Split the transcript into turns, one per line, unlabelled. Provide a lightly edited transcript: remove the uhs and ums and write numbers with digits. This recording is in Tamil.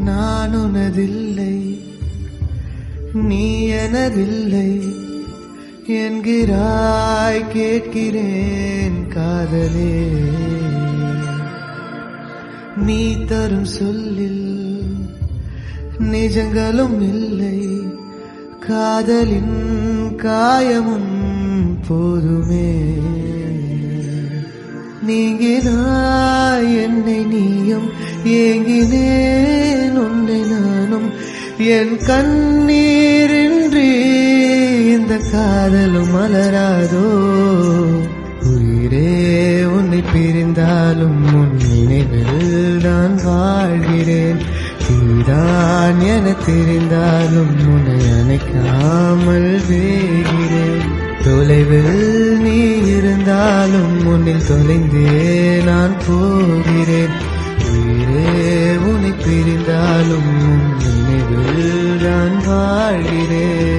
நான் உனதில்லை நீ எனதில்லை என்கிறாய் கேட்கிறேன் காதலே நீ தரும் சொல்லில் நிஜங்களும் இல்லை காதலின் காயமும் போதுமே நீங்கினாய் என்னை நீயும் ஏங்கினேன் உன்னை நானும் என் கண்ணீரின்றி இந்த காதலும் மலராதோ உயிரே உன்னை பிரிந்தாலும் உன் நினைவில் நான் வாழ்கிறேன் நீதான் என தெரிந்தாலும் உன்னை அணைக்காமல் வேகிறேன் தொலைவில் நீ இருந்தாலும் உன்னில் தொலைந்தே நான் போகிறேன் உயிரே உன்னை பிரிந்தாலும் உன் நினைவில் நான் வாழ்கிறேன்